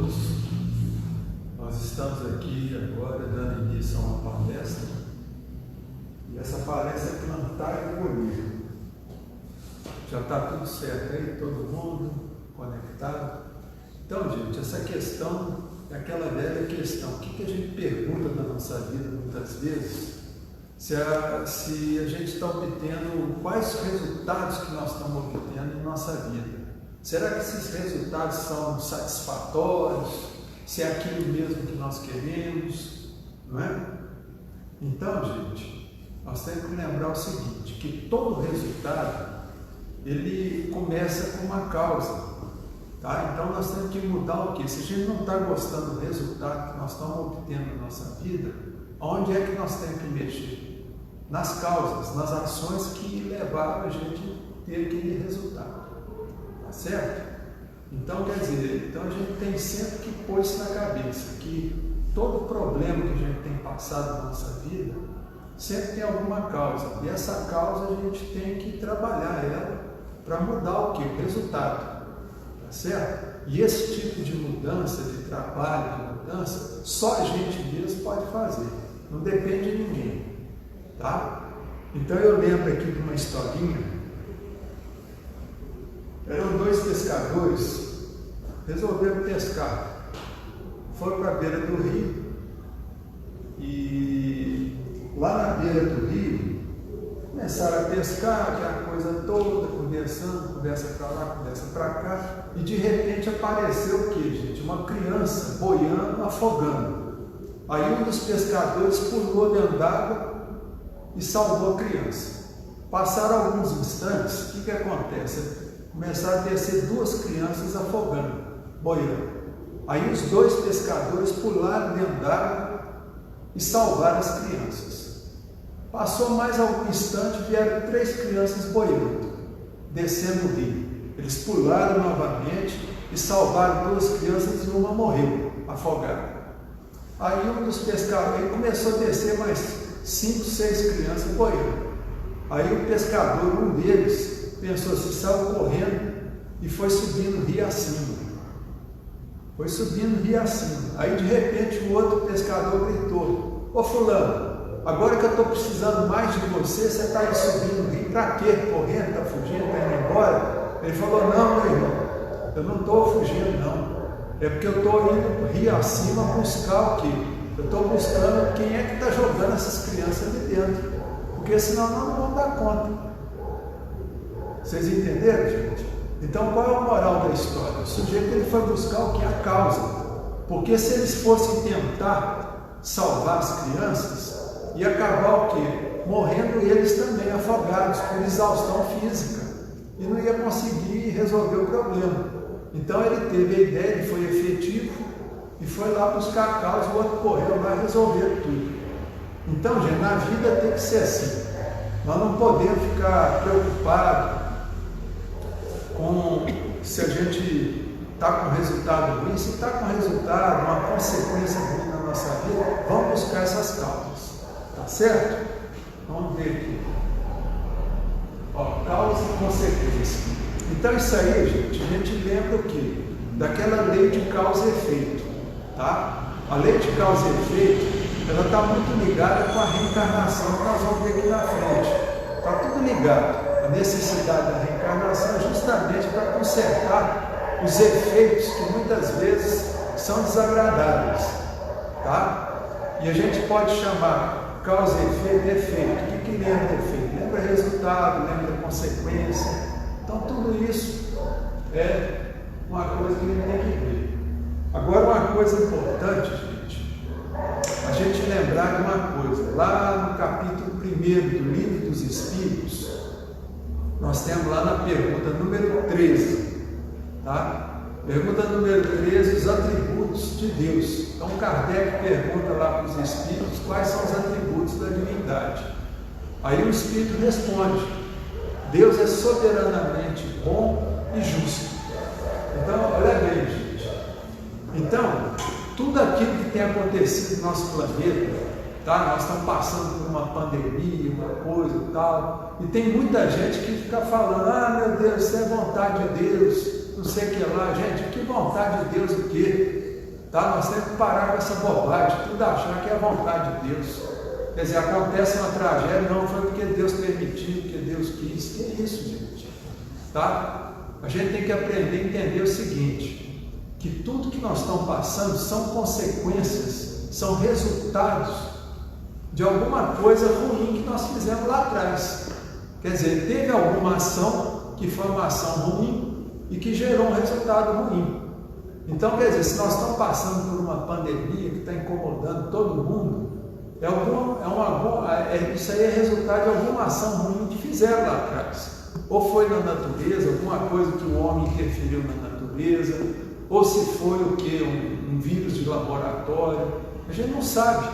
todos. Nós estamos aqui agora dando início a uma palestra, e essa palestra é plantar e colher. Já está tudo certo aí, todo mundo conectado? Então, gente, essa questão é aquela velha questão. O que a gente pergunta na nossa vida muitas vezes? Se a gente está obtendo, quais resultados que nós estamos obtendo em nossa vida? Será que esses resultados são satisfatórios? Se é aquilo mesmo que nós queremos? Não é? Então, gente, nós temos que lembrar o seguinte, que todo resultado, ele começa com uma causa, tá? Então nós temos que mudar o quê? Se a gente não está gostando do resultado que nós estamos obtendo na nossa vida, onde é que nós temos que mexer? Nas causas, nas ações que levaram a gente a ter aquele resultado. Tá certo? Então, quer dizer, a gente tem sempre que pôr isso na cabeça, que todo problema que a gente tem passado na nossa vida, sempre tem alguma causa. E essa causa a gente tem que trabalhar ela para mudar o quê? O resultado. Tá certo? E esse tipo de mudança, de trabalho, de mudança, só a gente mesmo pode fazer. Não depende de ninguém. Tá? Então eu lembro aqui de uma historinha. Eram dois pescadores, resolveram pescar. Foram para a beira do rio e lá na beira do rio começaram a pescar, aquela coisa toda, conversando, conversa para lá, conversa para cá, e de repente apareceu o que, gente? Uma criança boiando, afogando. Aí um dos pescadores pulou dentro d'água e salvou a criança. Passaram alguns instantes, o que acontece? Começaram a descer duas crianças afogando, boiando. Aí os dois pescadores pularam dentro d'água e salvaram as crianças. Passou mais algum instante, vieram três crianças boiando, descendo o rio. Eles pularam novamente e salvaram duas crianças e uma morreu, afogada. Aí um dos pescadores começou a descer mais 5, 6 crianças boiando. Aí o pescador, um deles, pensou assim, saiu correndo e foi subindo o rio acima. Foi subindo o rio acima. Aí de repente o outro pescador gritou: ô fulano, agora que eu estou precisando mais de você, você está aí subindo o rio, para quê? Correndo, está fugindo, está indo embora? Ele falou: não, meu irmão, eu não estou fugindo não. É porque eu estou indo rio acima buscar o quê? Eu estou buscando quem é que está jogando essas crianças ali dentro. Porque senão não vão dar conta. Vocês entenderam, gente? Então, qual é a moral da história? O sujeito ele foi buscar o que? A causa. Porque se eles fossem tentar salvar as crianças, ia acabar o quê? Morrendo eles também, afogados por exaustão física. E não ia conseguir resolver o problema. Então, ele teve a ideia, ele foi efetivo e foi lá buscar a causa, o outro correu lá e resolveu tudo. Então, gente, na vida tem que ser assim. Nós não podemos ficar preocupados com se a gente está com resultado ruim. Se está com resultado, uma consequência ruim na nossa vida, vamos buscar essas causas. Tá certo? Vamos ver aqui. Ó, causa e consequência. Então isso aí, gente, a gente lembra o quê? Daquela lei de causa e efeito. Tá? A lei de causa e efeito, ela está muito ligada com a reencarnação que nós vamos ver aqui na frente. Está tudo ligado. A necessidade da reencarnação é justamente para consertar os efeitos que muitas vezes são desagradáveis. Tá? E a gente pode chamar causa e efeito, efeito. O que lembra efeito? Lembra resultado, lembra consequência. Então tudo isso é uma coisa que a gente tem que ver. Agora uma coisa importante, gente, a gente lembrar de uma coisa. Lá no capítulo 1 do Livro dos Espíritos, nós temos lá na pergunta número 13, tá? Pergunta número 13, os atributos de Deus. Então Kardec pergunta lá para os Espíritos quais são os atributos da divindade. Aí o Espírito responde: Deus é soberanamente bom e justo. Então, olha bem, gente. Então, tudo aquilo que tem acontecido no nosso planeta, tá? Nós estamos passando por uma pandemia, uma coisa e tal, e tem muita gente que fica falando: ah, meu Deus, isso é vontade de Deus, não sei o que lá. Gente, que vontade de Deus o quê? Tá? Nós temos que parar com essa bobagem, tudo achar que é a vontade de Deus. Quer dizer, acontece uma tragédia, não foi porque Deus permitiu, porque Deus quis. Que é isso, gente? Tá? A gente tem que aprender a entender o seguinte, que tudo que nós estamos passando são consequências, são resultados de alguma coisa ruim que nós fizemos lá atrás. Quer dizer, teve alguma ação que foi uma ação ruim e que gerou um resultado ruim. Então, quer dizer, se nós estamos passando por uma pandemia que está incomodando todo mundo, isso aí é resultado de alguma ação ruim que fizeram lá atrás. Ou foi na natureza, alguma coisa que o homem interferiu na natureza, ou se foi o que? Um vírus de laboratório. A gente não sabe,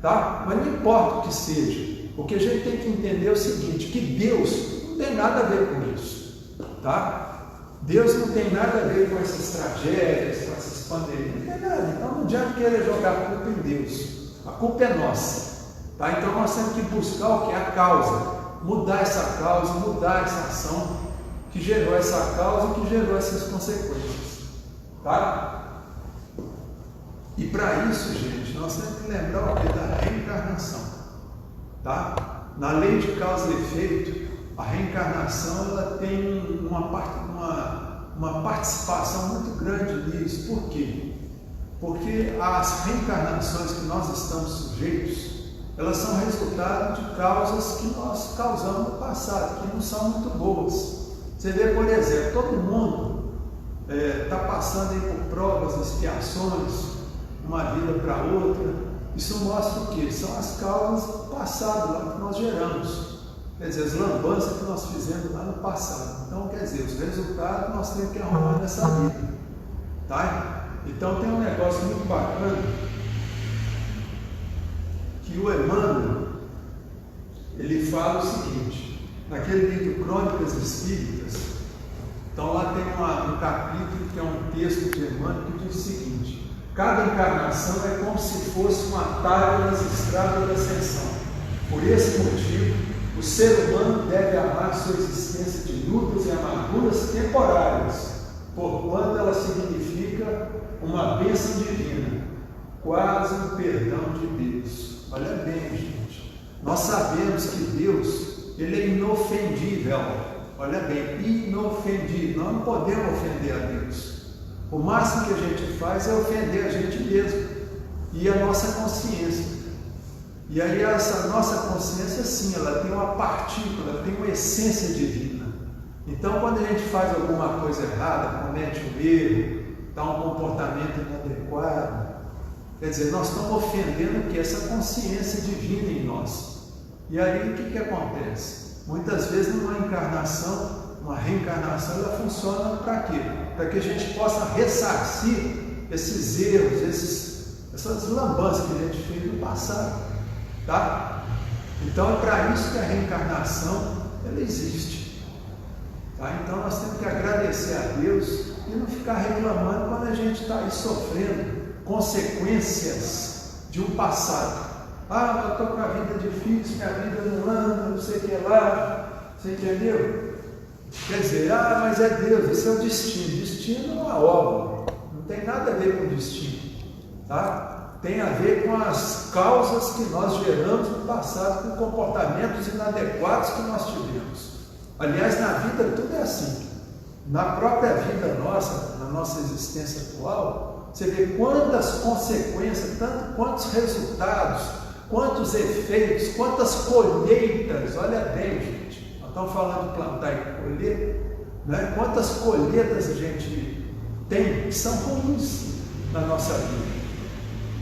tá? Mas não importa o que seja. O que a gente tem que entender é o seguinte, que Deus não tem nada a ver com isso, tá? Deus não tem nada a ver com essas tragédias, com essas pandemias, não tem nada. Então não adianta querer jogar a culpa em Deus. A culpa é nossa, tá? Então nós temos que buscar o que é a causa. Mudar essa causa, mudar essa ação que gerou essa causa e que gerou essas consequências, tá? E para isso, gente, nós temos que lembrar o que? Da reencarnação, tá? Na lei de causa e efeito, a reencarnação ela tem uma participação muito grande nisso. Por quê? Porque as reencarnações que nós estamos sujeitos, elas são resultado de causas que nós causamos no passado, que não são muito boas. Você vê, por exemplo, todo mundo está passando aí por provas, expiações, uma vida para outra. Isso mostra o quê? São as causas passadas lá que nós geramos. Quer dizer, as lambanças que nós fizemos lá no passado. Então, quer dizer, os resultados nós temos que arrumar nessa vida. Tá? Então tem um negócio muito bacana, que o Emmanuel, ele fala o seguinte, naquele livro Crônicas Espíritas, então lá tem um capítulo que é um texto de Emmanuel que diz o seguinte, cada encarnação é como se fosse um atalho nas estradas da ascensão. Por esse motivo, o ser humano deve amar sua existência de lutas e amarguras temporárias, porquanto ela significa uma bênção divina, quase um perdão de Deus. Olha bem, gente, nós sabemos que Deus, Ele é inofendível, olha bem, inofendível, nós não podemos ofender a Deus. O máximo que a gente faz é ofender a gente mesmo e a nossa consciência. E aí essa nossa consciência, sim, ela tem uma partícula, ela tem uma essência divina. Então, quando a gente faz alguma coisa errada, comete um erro, dá um comportamento inadequado, quer dizer, nós estamos ofendendo o que? Essa consciência divina em nós. E aí o que acontece? Muitas vezes numa encarnação, uma reencarnação, ela funciona para quê? Para que a gente possa ressarcir esses erros, essas lambanças que a gente fez no passado. Tá? Então é para isso que a reencarnação ela existe. Tá? Então nós temos que agradecer a Deus e não ficar reclamando quando a gente está aí sofrendo consequências de um passado. Ah, eu estou com a vida difícil, minha vida não anda, não sei o que lá. Você entendeu? Quer dizer, mas é Deus, esse é o destino. Destino é uma obra, não tem nada a ver com destino. Tá? Tem a ver com as causas que nós geramos no passado, com comportamentos inadequados que nós tivemos. Aliás, na vida tudo é assim. Na própria vida nossa, na nossa existência atual, você vê quantas consequências, tanto quantos resultados, quantos efeitos, quantas colheitas. Olha bem, gente, nós estamos falando de plantar e colher, né? Quantas colheitas a gente tem que são ruins na nossa vida.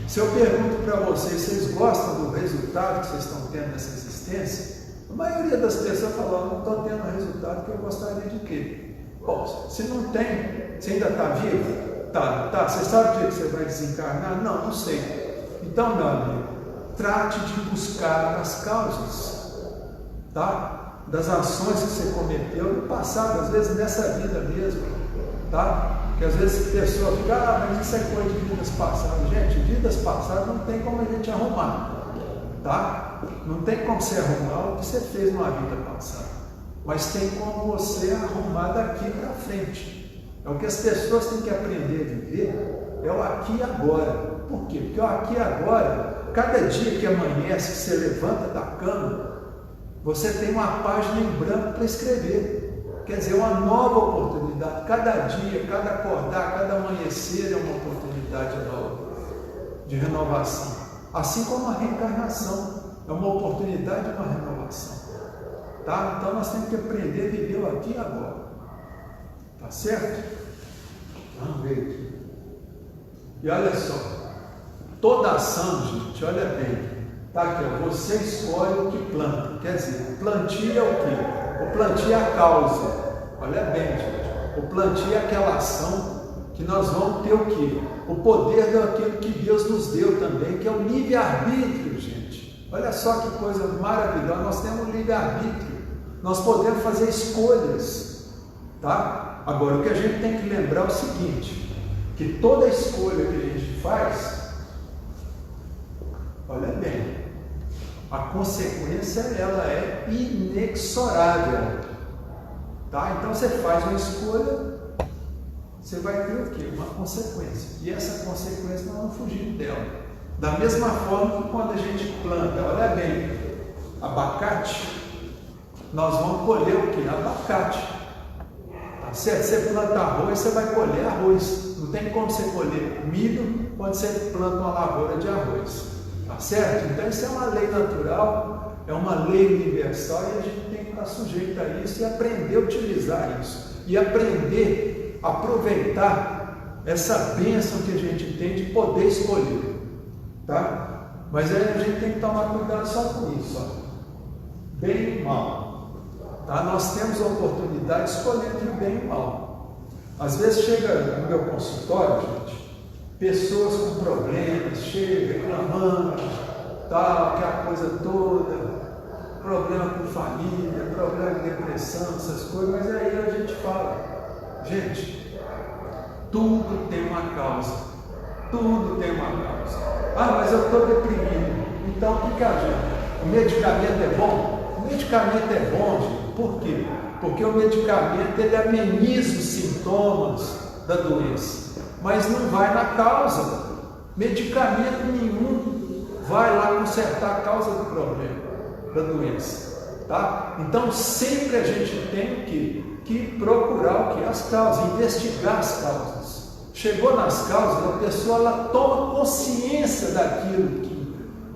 Se eu pergunto para vocês gostam do resultado que vocês estão tendo nessa existência? A maioria das pessoas fala, não estou tendo o resultado que eu gostaria de quê? Bom, se não tem, você ainda está vivo? Tá. Você sabe o dia que você vai desencarnar? Não sei. Então, meu amigo, trate de buscar as causas, tá? Das ações que você cometeu no passado, às vezes nessa vida mesmo, tá? Que às vezes a pessoa fica, mas isso é coisa de vidas passadas. Gente, vidas passadas não tem como a gente arrumar, tá? Não tem como você arrumar o que você fez numa vida passada, mas tem como você arrumar daqui para frente. É o que as pessoas têm que aprender a viver, É o aqui e agora. Por quê? Porque o aqui e agora, cada dia que amanhece, que você levanta da cama, você tem uma página em branco para escrever. Quer dizer, uma nova oportunidade. Cada dia, cada acordar, cada amanhecer é uma oportunidade nova de renovação. Assim como a reencarnação é uma oportunidade de uma renovação. Tá? Então nós temos que aprender a viver o aqui e agora. Tá certo? Vamos ver aqui. E olha só, toda ação, gente, olha bem, tá aqui, ó, você escolhe o que planta. Quer dizer, o plantio é o quê? O plantio é a causa. Olha bem, gente, o plantio é aquela ação que nós vamos ter o quê? O poder daquilo que Deus nos deu também, que é o livre-arbítrio, gente. Olha só que coisa maravilhosa, nós temos livre-arbítrio, nós podemos fazer escolhas, tá? Agora, o que a gente tem que lembrar é o seguinte, que toda escolha que a gente faz, olha bem, a consequência ela é inexorável, tá? Então você faz uma escolha, você vai ter o quê? Uma consequência, e essa consequência nós não fugimos dela. Da mesma forma que quando a gente planta, olha bem, abacate, nós vamos colher o quê? Abacate. Tá certo? Você planta arroz, você vai colher arroz. Não tem como você colher milho quando você planta uma lavoura de arroz. Tá certo? Então isso é uma lei natural, é uma lei universal e a gente tem que estar sujeito a isso e aprender a utilizar isso. E aprender a aproveitar essa bênção que a gente tem de poder escolher. Tá? Mas aí a gente tem que tomar cuidado só com isso. Ó. Bem e mal. Tá? Nós temos a oportunidade de escolher entre o bem e o mal. Às vezes chega no meu consultório, gente, pessoas com problemas, chegam reclamando, tal, aquela coisa toda, problema com família, problema de depressão, essas coisas, mas aí a gente fala, gente, tudo tem uma causa, tudo tem uma causa. Ah, mas eu estou deprimido, então o que adianta? O medicamento é bom? O medicamento é bom, gente. Por quê? Porque o medicamento ele ameniza os sintomas da doença, mas não vai na causa. Medicamento nenhum vai lá consertar a causa do problema, da doença. Tá? Então sempre a gente tem que procurar o que? As causas, investigar as causas. Chegou nas causas, a pessoa ela toma consciência daquilo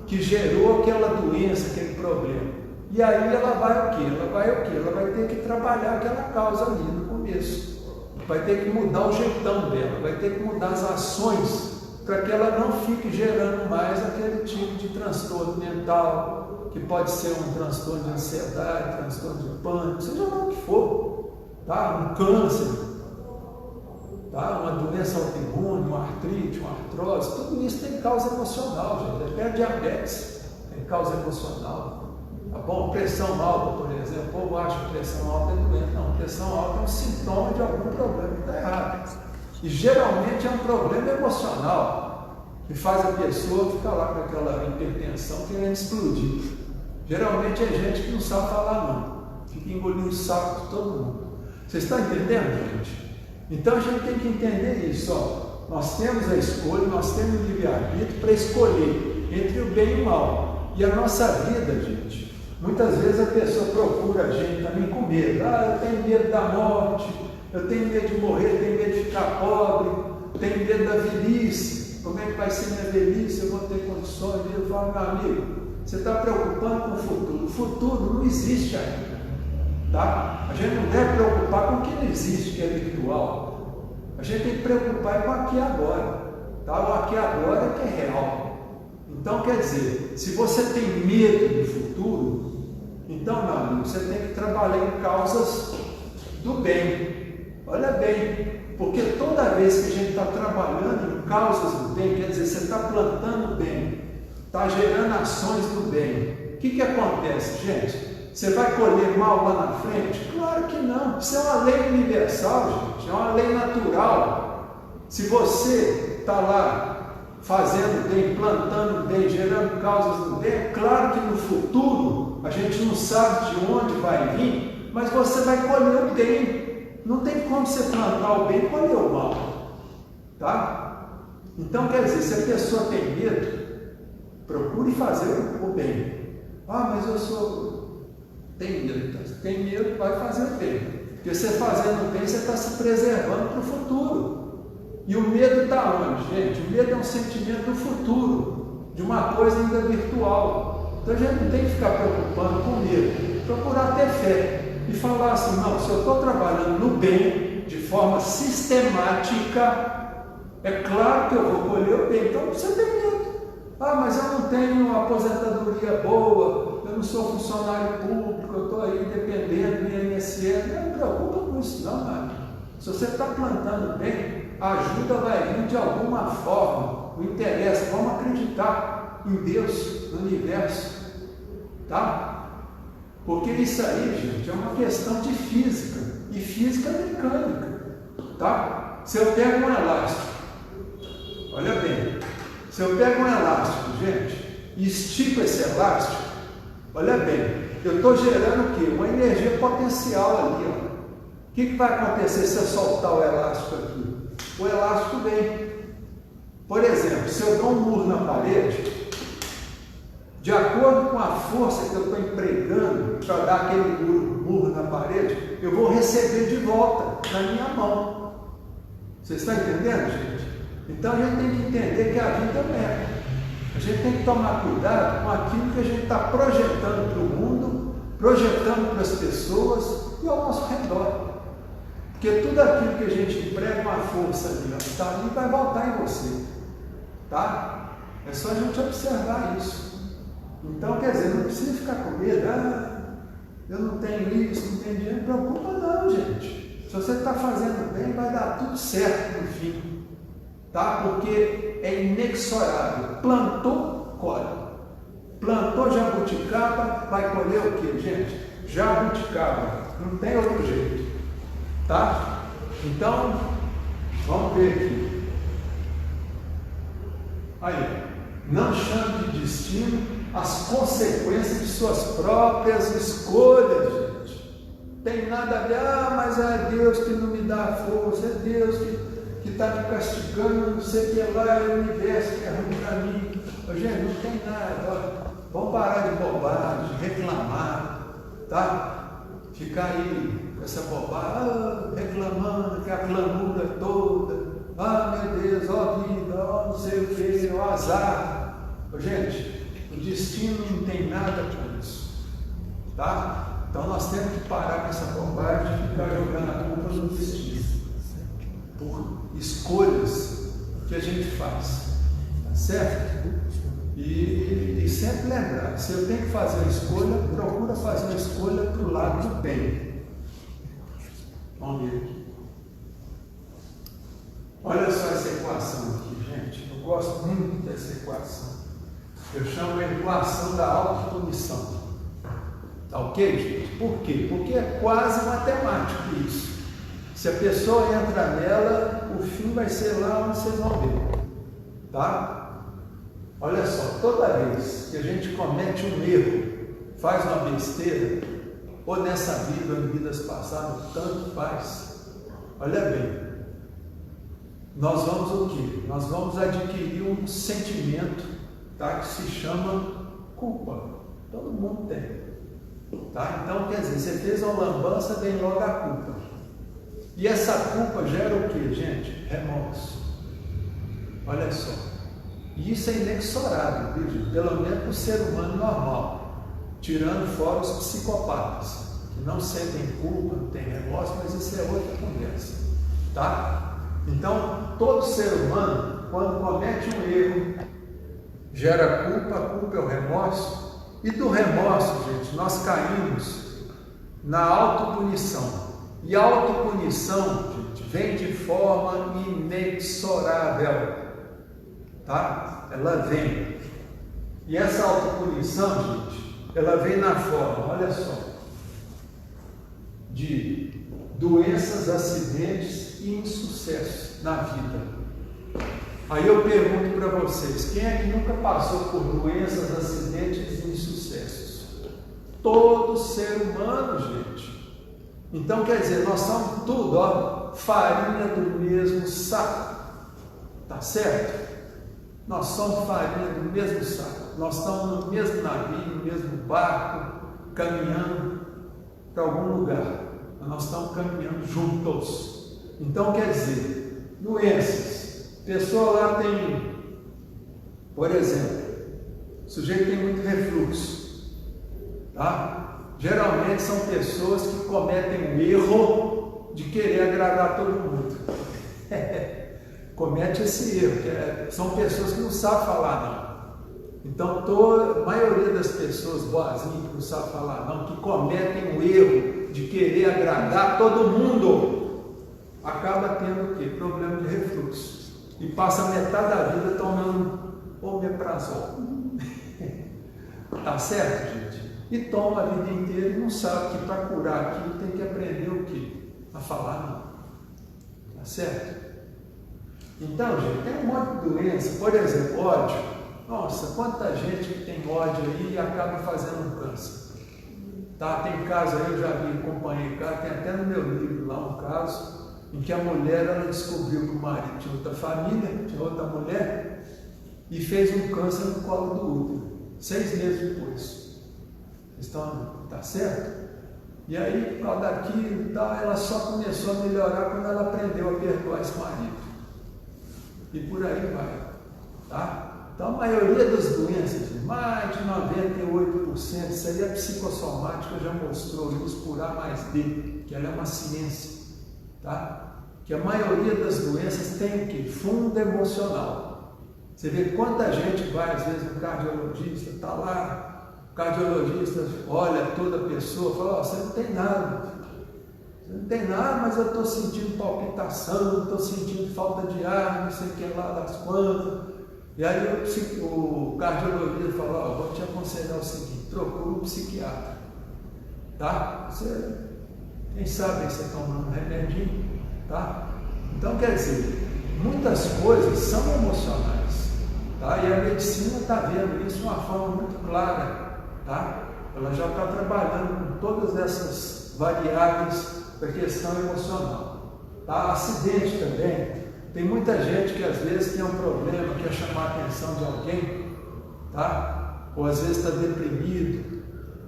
que gerou aquela doença, aquele problema. E aí ela vai o quê? Ela vai ter que trabalhar aquela causa ali no começo. Vai ter que mudar o jeitão dela, vai ter que mudar as ações para que ela não fique gerando mais aquele tipo de transtorno mental, que pode ser um transtorno de ansiedade, transtorno de pânico, seja lá o que for, tá? Um câncer, tá? Uma doença autoimune, uma artrite, uma artrose, tudo isso tem causa emocional, gente. Até diabetes tem causa emocional. Tá bom? Pressão alta, por exemplo, o povo acha que pressão alta é doente. Não, pressão alta é um sintoma de algum problema que está errado. E geralmente é um problema emocional que faz a pessoa ficar lá com aquela hipertensão querendo explodir. Geralmente é gente que não sabe falar não, fica engolindo o saco de todo mundo. Vocês estão entendendo, gente? Então a gente tem que entender isso. Ó. Nós temos a escolha, nós temos o livre-arbítrio para escolher entre o bem e o mal. E a nossa vida, gente, muitas vezes a pessoa procura a gente também com medo. Ah, eu tenho medo da morte, eu tenho medo de morrer, eu tenho medo de ficar pobre, eu tenho medo da velhice. Como é que vai ser minha velhice? Eu vou ter condições? Eu falo, meu amigo, você está preocupando com o futuro. O futuro não existe ainda. Tá? A gente não deve preocupar com o que não existe, que é virtual. A gente tem que preocupar com o aqui e agora. Tá? O aqui e agora é que é real. Então, quer dizer, se você tem medo do futuro, então, meu amigo, você tem que trabalhar em causas do bem. Olha bem, porque toda vez que a gente está trabalhando em causas do bem, quer dizer, você está plantando bem, está gerando ações do bem. O que acontece, gente? Você vai colher mal lá na frente? Claro que não. Isso é uma lei universal, gente. É uma lei natural. Se você está lá fazendo bem, plantando bem, gerando causas do bem, é claro que no futuro a gente não sabe de onde vai vir, mas você vai colher o bem. Não tem como você plantar o bem e colher o mal. Tá? Então, quer dizer, se a pessoa tem medo, procure fazer o bem. Ah, mas tem medo. Então, se tem medo, vai fazer o bem. Porque você fazendo o bem, você está se preservando para o futuro. E o medo está onde, gente? O medo é um sentimento do futuro, de uma coisa ainda virtual. Então a gente não tem que ficar preocupando com medo, procurar ter fé e falar assim: não, se eu estou trabalhando no bem, de forma sistemática, é claro que eu vou colher o bem. Então você tem medo. Ah, mas eu não tenho uma aposentadoria boa, eu não sou funcionário público, eu estou aí dependendo do INSS. Não me preocupa com isso, não, mano. Se você está plantando bem, a ajuda vai vir de alguma forma. Não interessa, vamos acreditar em Deus, no universo, tá? Porque isso aí, gente, é uma questão de física, e física mecânica, tá? Se eu pego um elástico, olha bem, se eu pego um elástico, gente, e estico esse elástico, olha bem, eu estou gerando o quê? Uma energia potencial ali, ó. O que vai acontecer se eu soltar o elástico aqui? O elástico vem. Por exemplo, se eu dou um murro na parede, de acordo com a força que eu estou empregando para dar aquele murro na parede, eu vou receber de volta na minha mão. Vocês estão entendendo, gente? Então a gente tem que entender que a vida é meta. A gente tem que tomar cuidado com aquilo que a gente está projetando para o mundo, projetando para as pessoas e ao nosso redor. Porque tudo aquilo que a gente emprega uma força ali, está ali, vai voltar em você. Tá? É só a gente observar isso. Então, quer dizer, não precisa ficar com medo. Ah, eu não tenho isso, não tenho dinheiro. Não preocupa não, gente. Se você está fazendo bem, vai dar tudo certo no fim. Tá? Porque é inexorável. Plantou, colhe. Plantou jabuticaba, vai colher o quê, gente? Jabuticaba. Não tem outro jeito. Tá? Então, vamos ver aqui. Aí, não chame de destino as consequências de suas próprias escolhas, gente. Tem nada a ver, ah, mas é Deus que não me dá força, é Deus que está me castigando, não sei o que lá, é o universo que é ruim para mim. Gente, não tem nada. Vamos parar de bobagem, de reclamar, tá? Ficar aí com essa bobagem, reclamando, que a clamura toda. Ah, meu Deus, ó vida, ó não sei o que, ó azar. Gente, o destino não tem nada com isso, tá? Então nós temos que parar com essa bobagem de ficar jogando a culpa no destino, por escolhas que a gente faz, tá certo? E sempre lembrar, se eu tenho que fazer uma escolha, procura fazer uma escolha para o lado do bem. Vamos ver aqui. Olha só essa equação aqui, gente. Eu gosto muito dessa equação. Eu chamo a equação da autopunição. Tá ok, gente? Por quê? Porque é quase matemático isso. Se a pessoa entra nela, o fim vai ser lá onde vocês vão ver. Tá? Olha só, toda vez que a gente comete um erro, faz uma besteira, ou nessa vida ou em vidas passadas, tanto faz. Olha bem. Nós vamos o quê? Nós vamos adquirir um sentimento, tá, que se chama culpa. Todo mundo tem. Tá? Então, quer dizer, você fez uma lambança, vem logo a culpa. E essa culpa gera o quê, gente? Remorso. Olha só. E isso é inexorável, viu, gente? Pelo menos para o ser humano normal. Tirando fora os psicopatas, que não sentem culpa, não tem remorso, mas isso é outra conversa. Tá? Então, todo ser humano, quando comete um erro, gera culpa, a culpa é o remorso, e do remorso, gente, nós caímos na autopunição. E a autopunição, gente, vem de forma inexorável, tá? Ela vem. E essa autopunição, gente, ela vem na forma, olha só, de doenças, acidentes e insucesso na vida. Aí eu pergunto para vocês, quem é que nunca passou por doenças, acidentes e insucessos? Todo ser humano, gente. Então quer dizer, nós somos tudo, ó, farinha do mesmo saco. Tá certo? Nós somos farinha do mesmo saco, nós estamos no mesmo navio, no mesmo barco, caminhando para algum lugar, nós estamos caminhando juntos. Então, quer dizer, doenças, a pessoa lá tem, por exemplo, o sujeito tem muito refluxo, tá? Geralmente são pessoas que cometem o erro de querer agradar todo mundo. Comete esse erro, são pessoas que não sabem falar não. Então, a maioria das pessoas boazinhas que não sabem falar não, que cometem o erro de querer agradar todo mundo, acaba tendo o quê? Problema de refluxo. E passa metade da vida tomando omeprazol. Tá certo, gente? E toma a vida inteira e não sabe que para curar aquilo tem que aprender o quê? A falar não. Tá certo? Então, gente, tem um monte de doença, por exemplo, ódio. Nossa, quanta gente que tem ódio aí e acaba fazendo um câncer. Tá? Tem caso aí, eu já vi, acompanhei cá, tem até no meu livro lá um caso em que a mulher, ela descobriu que o marido tinha outra família, tinha outra mulher, e fez um câncer no colo do útero, 6 meses depois. Tá certo? E aí, por causa daquilo e tal, ela só começou a melhorar quando ela aprendeu a perdoar esse marido. E por aí vai, tá? Então, a maioria das doenças, mais de 98%, isso aí a psicossomática já mostrou isso por A mais B, que ela é uma ciência, tá? Que a maioria das doenças tem o quê? Fundo emocional. Você vê quanta gente vai, às vezes, no cardiologista, está lá, o cardiologista olha toda a pessoa e fala, você não tem nada. Você não tem nada, mas eu estou sentindo palpitação, estou sentindo falta de ar, não sei o que lá das quantas. E aí o cardiologista fala, vou te aconselhar o seguinte, procura um psiquiatra. Tá? Quem sabe você tomando um remedinho, tá? Então, quer dizer, muitas coisas são emocionais, tá? E a medicina está vendo isso de uma forma muito clara, tá? Ela já está trabalhando com todas essas variáveis da questão emocional, tá? Acidente também, tem muita gente que às vezes tem um problema, quer chamar a atenção de alguém, tá? Ou às vezes está deprimido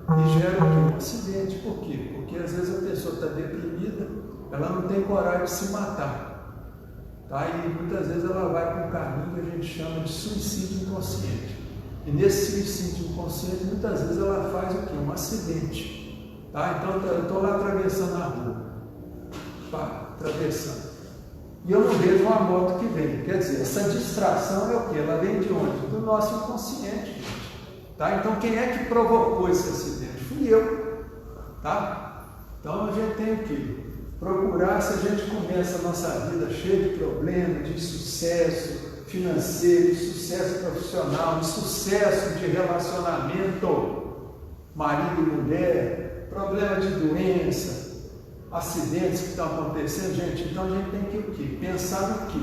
e gera um acidente. Por quê? Porque às vezes a pessoa está deprimida, ela não tem coragem de se matar, tá? E muitas vezes ela vai para um caminho que a gente chama de suicídio inconsciente. E nesse suicídio inconsciente, muitas vezes ela faz o quê? Um acidente, tá? Então eu estou lá atravessando a rua, tá? Atravessando. E eu não vejo uma moto que vem. Quer dizer, essa distração é o quê? Ela vem de onde? Do nosso inconsciente. Tá? Então, quem é que provocou esse acidente? Fui eu. Tá? Então, a gente tem o quê? Procurar, se a gente começa a nossa vida cheia de problemas, de sucesso financeiro, de sucesso profissional, de sucesso de relacionamento, marido e mulher, problema de doença, acidentes que estão acontecendo, gente, então a gente tem que o quê? Pensar no quê?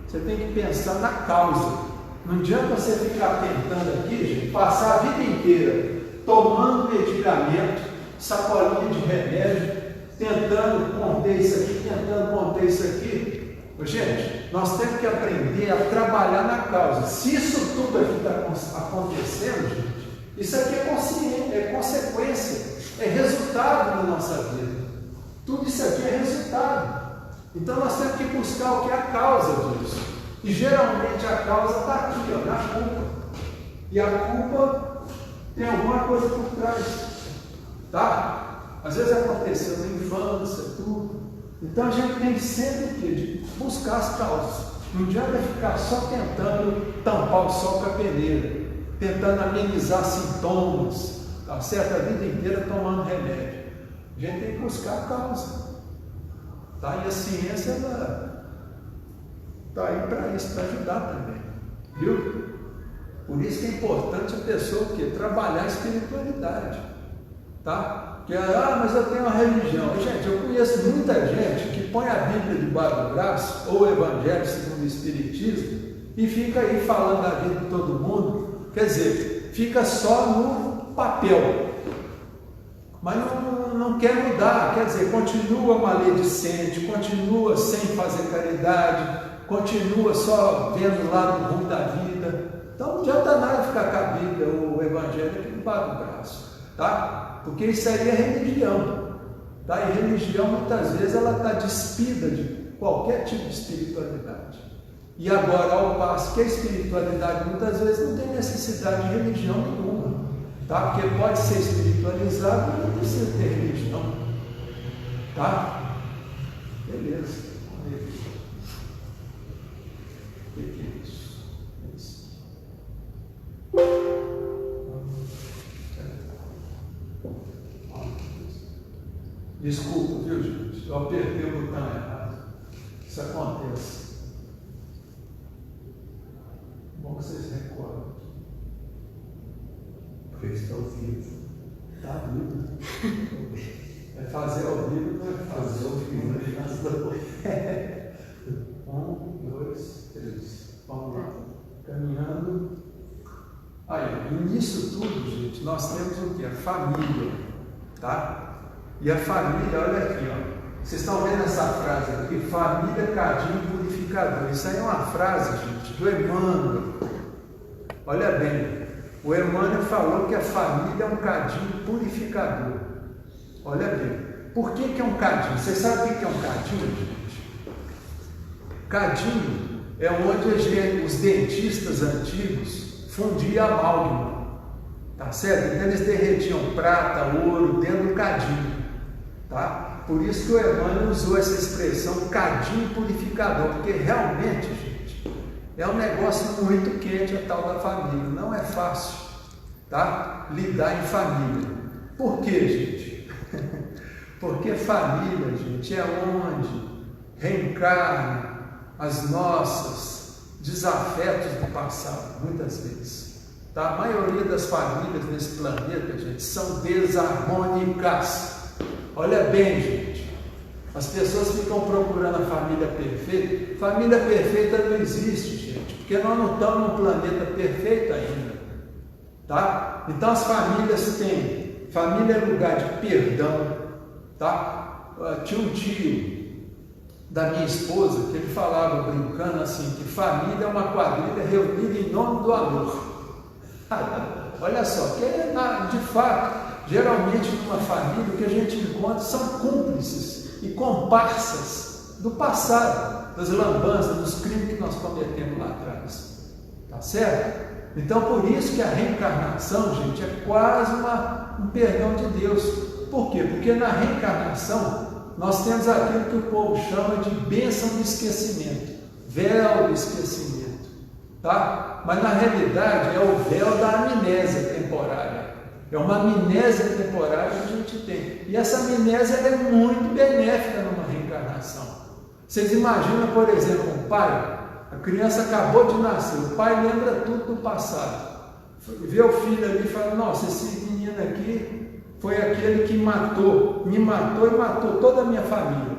Você tem que pensar na causa. Não adianta você ficar tentando aqui, gente, passar a vida inteira tomando medicamento, sacolinha de remédio, tentando conter isso aqui, tentando conter isso aqui. Gente, nós temos que aprender a trabalhar na causa. Se isso tudo aqui está acontecendo, gente, isso aqui é consciente, é consequência, é resultado da nossa vida. Tudo isso aqui é resultado. Então nós temos que buscar o que é a causa disso. E geralmente a causa está aqui, ó, na culpa. E a culpa tem alguma coisa por trás. Tá? Às vezes aconteceu na infância, tudo. Então a gente tem sempre que buscar as causas. Não adianta ficar só tentando tampar o sol com a peneira, tentando amenizar sintomas, tá certo? A vida inteira tomando remédio. A gente tem que buscar a causa, tá? E a ciência está aí para isso, para ajudar também, viu? Por isso que é importante a pessoa trabalhar a espiritualidade, tá? Porque, mas eu tenho uma religião. Gente, eu conheço muita gente que põe a Bíblia debaixo do braço, ou o Evangelho segundo o Espiritismo, e fica aí falando da vida de todo mundo, quer dizer, fica só no papel. Mas não quer mudar, quer dizer, continua maledicente, continua sem fazer caridade, continua só vendo o lado ruim da vida. Então não adianta nada ficar com a Bíblia ou o Evangelho aqui debaixo do braço, tá? Porque isso aí é religião, tá? E religião muitas vezes ela está despida de qualquer tipo de espiritualidade. E agora, ao passo que a espiritualidade muitas vezes não tem necessidade de religião nenhuma, tá? Porque pode ser espiritualizado e não precisa ter religião, tá? Beleza. O que é isso? Desculpa, viu, gente? Eu apertei o botão errado. Isso acontece. Bom que vocês recordam. Porque está ao vivo. Está vivo. É fazer ao vivo, não é fazer ao vivo. 1, 2, 3. Vamos lá. Caminhando. Aí, e nisso tudo, gente, nós temos o que? A família. Tá? E a família, olha aqui, ó. Vocês estão vendo essa frase aqui? Família, cadinho, purificador. Isso aí é uma frase, gente, do Emmanuel. Olha bem, o Emmanuel falou que a família é um cadinho purificador. Olha bem, por que é um cadinho? Você sabe o que é um cadinho, gente? Cadinho é onde os dentistas antigos fundiam amálgama, tá certo? Então eles derretiam prata, ouro dentro do cadinho, tá? Por isso que o Emmanuel usou essa expressão cadinho purificador, porque realmente, gente, é um negócio muito quente a tal da família, não é fácil, tá? Lidar em família. Por quê, gente? Porque família, gente, é onde reencarna as nossas desafetos do passado, muitas vezes. Tá? A maioria das famílias nesse planeta, gente, são desarmônicas. Olha bem, gente, as pessoas ficam procurando a família perfeita. Família perfeita não existe, gente, porque nós não estamos num planeta perfeito ainda, tá? Então as famílias têm, família é lugar de perdão, tá? Tinha um tio da minha esposa que ele falava brincando assim, que família é uma quadrilha reunida em nome do amor. Olha só, que de fato, geralmente numa família o que a gente encontra são cúmplices e comparsas do passado, das lambanças, dos crimes que nós cometemos lá atrás, tá certo? Então por isso que a reencarnação, gente, é quase um perdão de Deus. Por quê? Porque na reencarnação nós temos aquilo que o povo chama de bênção do esquecimento, véu do esquecimento, tá? Mas na realidade é o véu da amnésia temporária. É uma amnésia temporária que a gente tem. E essa amnésia é muito benéfica numa reencarnação. Vocês imaginam, por exemplo, um pai, a criança acabou de nascer, o pai lembra tudo do passado. Vê o filho ali e fala, nossa, esse menino aqui foi aquele que me matou e matou toda a minha família.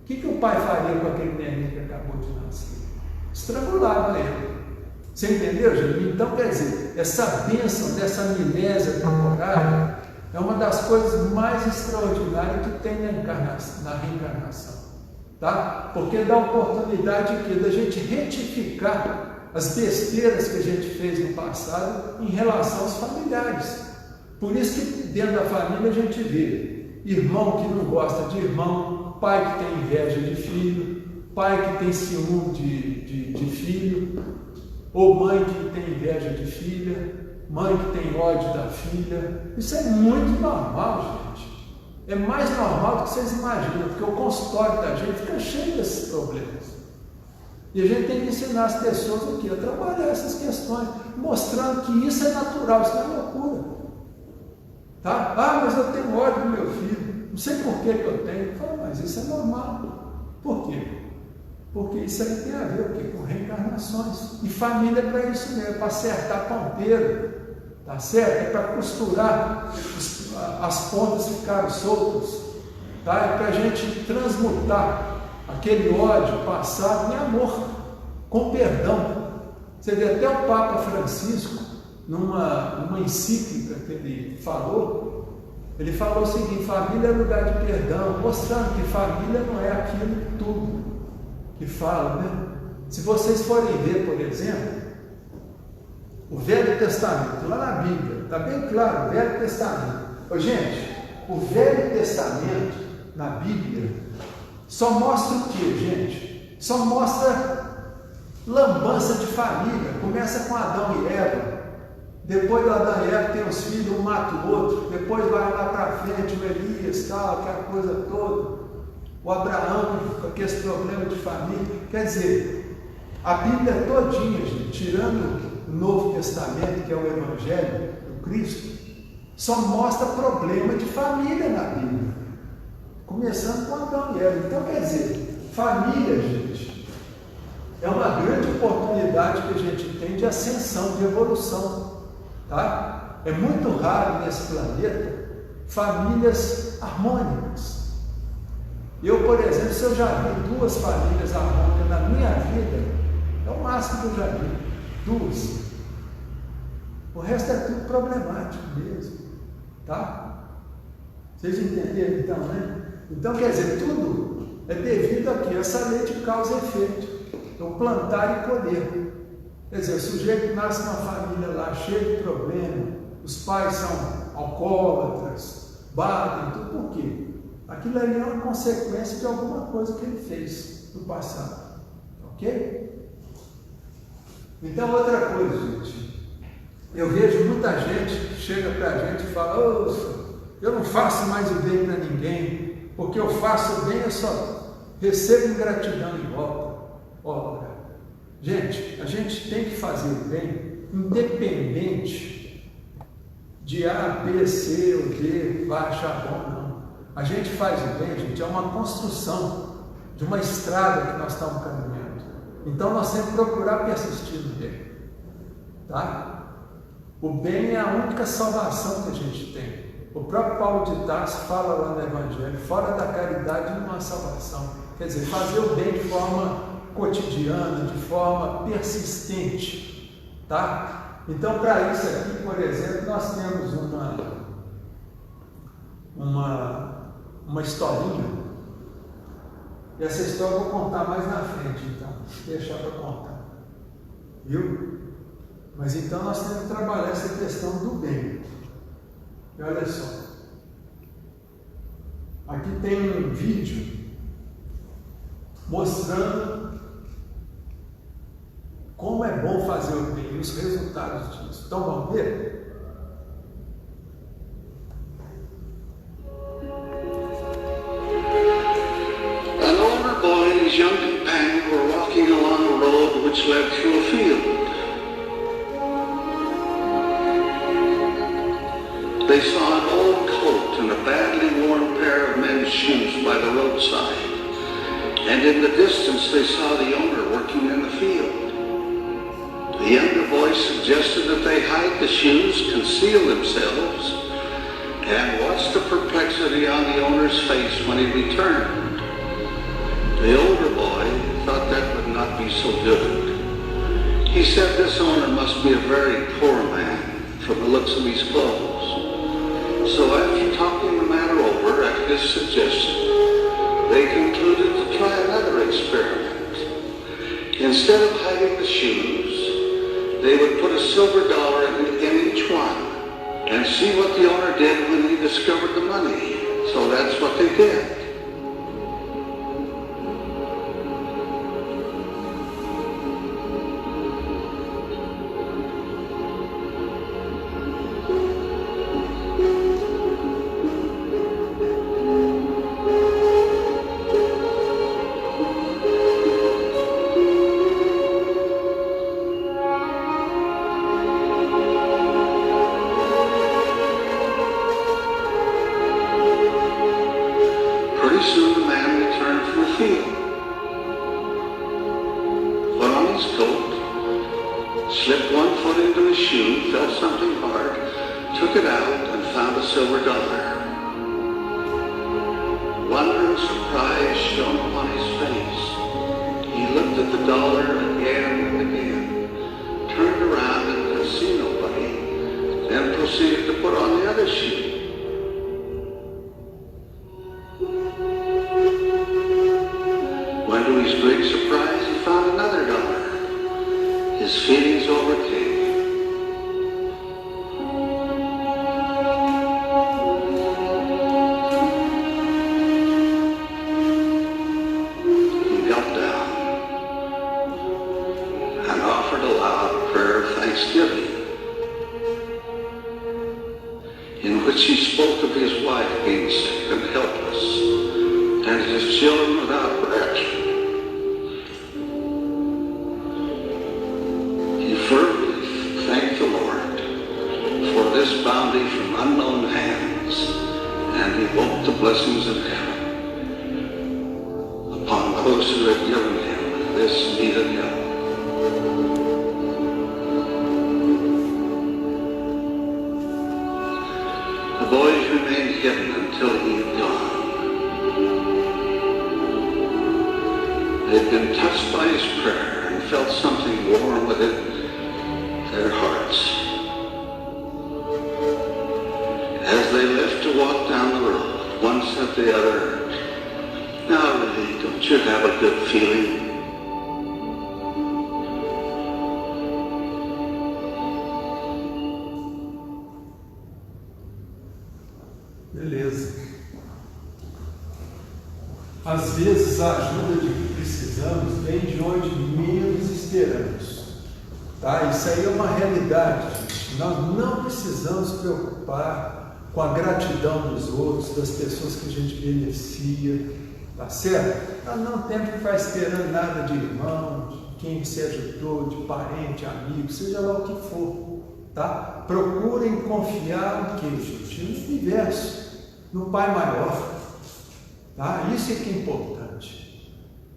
O que o pai faria com aquele neném que acabou de nascer? Estrangulava ele. Você entendeu, gente? Então, quer dizer, essa bênção dessa amnésia temporária é uma das coisas mais extraordinárias que tem na reencarnação, tá? Porque dá a oportunidade da gente retificar as besteiras que a gente fez no passado em relação aos familiares. Por isso que dentro da família a gente vê irmão que não gosta de irmão, pai que tem inveja de filho, pai que tem ciúme de filho, ou mãe que tem inveja de filha, mãe que tem ódio da filha. Isso é muito normal, gente. É mais normal do que vocês imaginam, porque o consultório da gente fica cheio desses problemas. E a gente tem que ensinar as pessoas o quê? A trabalhar essas questões, mostrando que isso é natural, isso não é loucura. Tá? Ah, mas eu tenho ódio do meu filho, não sei por que eu tenho. Fala, mas isso é normal. Por quê? Porque isso aí tem a ver o quê? Com reencarnações. E família é para isso mesmo, é para acertar ponteiro, tá certo? É para costurar as pontas ficarem soltas, tá? É para a gente transmutar aquele ódio passado em amor, com perdão. Você vê até o Papa Francisco, numa encíclica que ele falou o seguinte: família é lugar de perdão, mostrando que família não é aquilo tudo que fala, né? Se vocês forem ver, por exemplo, o Velho Testamento, lá na Bíblia, está bem claro, o Velho Testamento. Ô, gente, o Velho Testamento, na Bíblia, só mostra o quê, gente? Só mostra lambança de família. Começa com Adão e Eva. Depois do Adão e Eva tem os filhos, um mata o outro. Depois vai lá para frente o Elias, tal, aquela coisa toda. O Abraão, com aquele problema de família. Quer dizer, a Bíblia todinha, gente, tirando o Novo Testamento, que é o Evangelho do Cristo, só mostra problema de família na Bíblia. Começando com Adão e Eva. Então, quer dizer, família, gente, é uma grande oportunidade que a gente tem de ascensão, de evolução. Tá? É muito raro nesse planeta famílias harmônicas. Eu, por exemplo, se eu já vi 2 famílias harmônicas na minha vida, é o máximo que eu já vi. 2. O resto é tudo problemático mesmo. Tá? Vocês entenderam então, né? Então, quer dizer, tudo é devido aqui, essa lei de causa e efeito. Então, plantar e colher. Quer dizer, o sujeito nasce numa família lá cheia de problema, os pais são alcoólatras, batem, tudo por quê? Aquilo ali é uma consequência de alguma coisa que ele fez no passado. Ok? Então, outra coisa, gente. Eu vejo muita gente que chega para a gente e fala: eu não faço mais o bem para ninguém, porque eu faço o bem, eu só recebo ingratidão em volta. Olha, gente, a gente tem que fazer o bem, independente de A, B, C ou D, vai achar bom, não. A gente faz o bem, gente, é uma construção de uma estrada que nós estamos caminhando. Então nós temos que procurar persistir no bem. Tá? O bem é a única salvação que a gente tem. O próprio Paulo de Tarso fala lá no Evangelho: fora da caridade não há salvação. Quer dizer, fazer o bem de forma cotidiana, de forma persistente. Tá? Então, para isso aqui, por exemplo, nós temos uma historinha. E essa história eu vou contar mais na frente, então. Vou deixar para contar. Viu? Mas então nós temos que trabalhar essa questão do bem. E olha só. Aqui tem um vídeo mostrando como é bom fazer o bem e os resultados disso. Então vamos ver? Young companion were walking along a road which led through a field. They saw an old coat and a badly worn pair of men's shoes by the roadside, and in the distance they saw the owner working in the field. The younger boy suggested that they hide the shoes, conceal themselves, and watch the perplexity on the owner's face when he returned. The older boy thought that would not be so good. He said this owner must be a very poor man from the looks of his clothes. So after talking the matter over at his suggestion, they concluded to try another experiment. Instead of hiding the shoes, they would put a silver dollar in each one and see what the owner did when he discovered the money. So that's what they did. When to his great surprise, he found another dollar. his feelings overcame. He knelt down and offered a loud prayer of thanksgiving, in which he spoke of his wife being sick and helpless, and his children without protection. He fervently thanked the Lord for this bounty from unknown hands, and evoked the blessings of heaven upon those who had given him this needed help. The boys remained hidden until he had gone. They had been touched by his prayer and felt something warm within their hearts. As they left to walk down the road, one said to the other, "Now really, don't you have a good feeling?" Beleza. Às vezes a ajuda de que precisamos vem de onde menos esperamos. Tá? Isso aí é uma realidade, gente. Nós não precisamos preocupar com a gratidão dos outros, das pessoas que a gente beneficia, tá certo? Nós não temos que ficar esperando nada de irmão, de quem se ajudou, de parente, amigo, seja lá o que for, tá? Procurem confiar no que, gente? No universo, no Pai maior, tá? Isso é que é importante,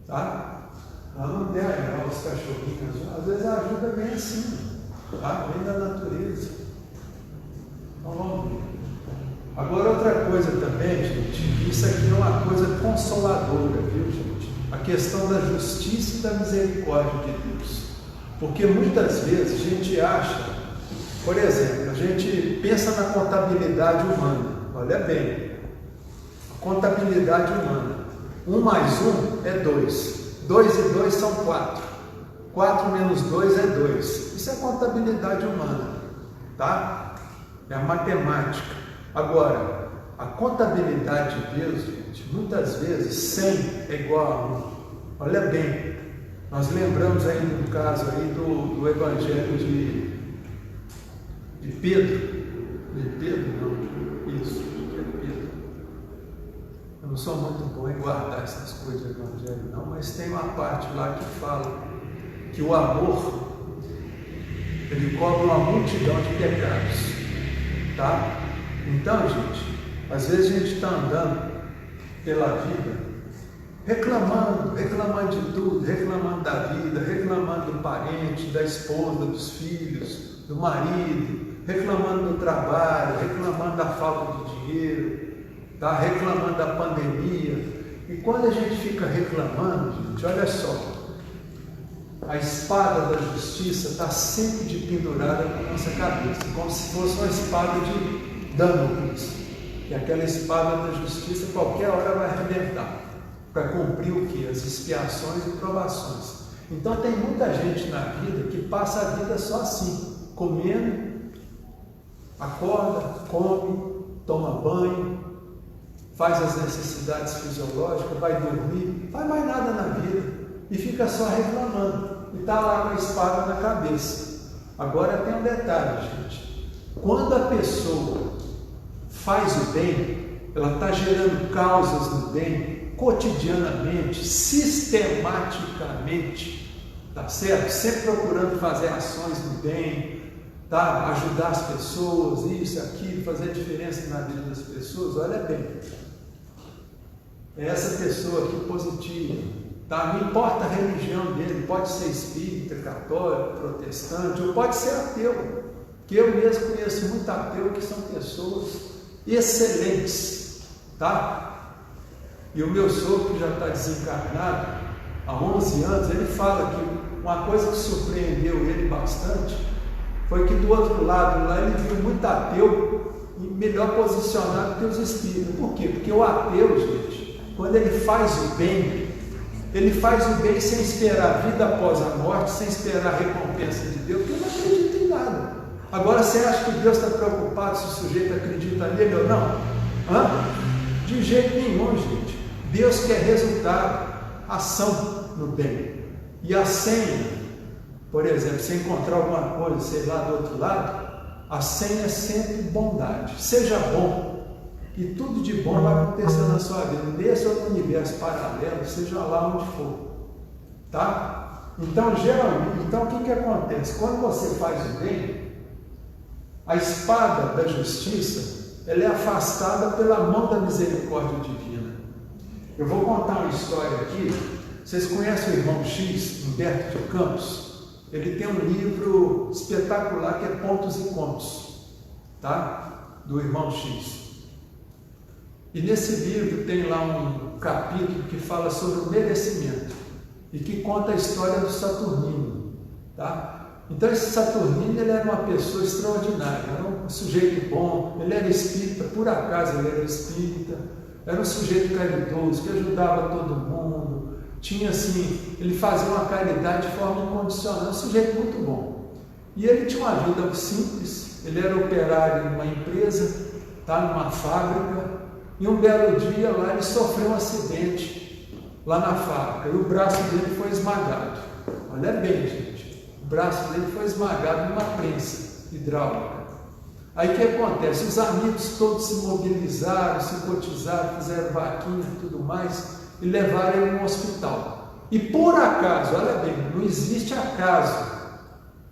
tá? Nós não temos os cachorrinhos, às vezes a ajuda vem assim, tá? Vem da natureza. Então vamos ver. Agora outra coisa também, gente, isso aqui é uma coisa consoladora, viu, gente? A questão da justiça e da misericórdia de Deus. Porque muitas vezes a gente acha, por exemplo, a gente pensa na contabilidade humana, olha bem, a contabilidade humana, 1 mais 1 é 2, 2 e 2 são 4, 4 menos 2 é 2, isso é contabilidade humana, tá? É a matemática. Agora, a contabilidade de Deus, gente, muitas vezes 100 é igual a 1. Olha bem, nós lembramos aí do caso aí do Evangelho de Pedro. De Pedro, não, isso, de Pedro. Eu não sou muito bom em guardar essas coisas do Evangelho, não, mas tem uma parte lá que fala que o amor, ele cobre uma multidão de pecados, tá? Então, gente, às vezes a gente está andando pela vida reclamando de tudo, reclamando da vida, reclamando do parente, da esposa, dos filhos, do marido, reclamando do trabalho, reclamando da falta de dinheiro, tá? Reclamando da pandemia. E quando a gente fica reclamando, gente, olha só, a espada da justiça está sempre de pendurada na nossa cabeça, como se fosse uma espada de Damocles, que aquela espada da justiça qualquer hora vai arrebentar, para cumprir o que? As expiações e provações. Então tem muita gente na vida que passa a vida só assim, comendo, acorda, come, toma banho, faz as necessidades fisiológicas, vai dormir, não faz mais nada na vida e fica só reclamando e está lá com a espada na cabeça. Agora tem um detalhe, gente, quando a pessoa faz o bem, ela está gerando causas no bem, cotidianamente, sistematicamente, tá certo? Sempre procurando fazer ações no bem, tá? Ajudar as pessoas, isso, aquilo, fazer diferença na vida das pessoas, olha bem, é essa pessoa aqui positiva, tá? Não importa a religião dele, pode ser espírita, católico, protestante, ou pode ser ateu, que eu mesmo conheço muito ateu que são pessoas excelentes, tá? E o meu sogro, que já está desencarnado há 11 anos, ele fala que uma coisa que surpreendeu ele bastante foi que do outro lado lá ele viu muito ateu e melhor posicionado que os espíritas. Por quê? Porque o ateu, gente, quando ele faz o bem, ele faz o bem sem esperar a vida após a morte, sem esperar a recompensa de Deus, porque ele não acredita em nada. Agora, você acha que Deus está preocupado se o sujeito acredita nele ou não? De jeito nenhum, gente. Deus quer resultado, ação no bem. E a senha, por exemplo, se encontrar alguma coisa, sei lá, do outro lado, a senha é sempre bondade. Seja bom. E tudo de bom vai acontecer na sua vida, nesse outro universo paralelo, seja lá onde for, tá? Então, geralmente, o que acontece? Quando você faz o bem, a espada da justiça, ela é afastada pela mão da misericórdia divina. Eu vou contar uma história aqui. Vocês conhecem o irmão X, Humberto de Campos? Ele tem um livro espetacular que é Pontos e Contos, tá? Do irmão X. E nesse livro tem lá um capítulo que fala sobre o merecimento e que conta a história do Saturnino, tá? Então esse Saturnino, ele era uma pessoa extraordinária, era um sujeito bom, ele era espírita, por acaso ele era espírita, era um sujeito caridoso, que ajudava todo mundo, tinha assim, ele fazia uma caridade de forma incondicional, um sujeito muito bom. E ele tinha uma vida simples, ele era operário em uma empresa, tá? Numa fábrica. E um belo dia lá ele sofreu um acidente lá na fábrica e o braço dele foi esmagado. Olha bem, gente, o braço dele foi esmagado numa prensa hidráulica. Aí o que acontece? Os amigos todos se mobilizaram, se cotizaram, fizeram vaquinha e tudo mais e levaram ele no hospital. E por acaso, olha bem, não existe acaso,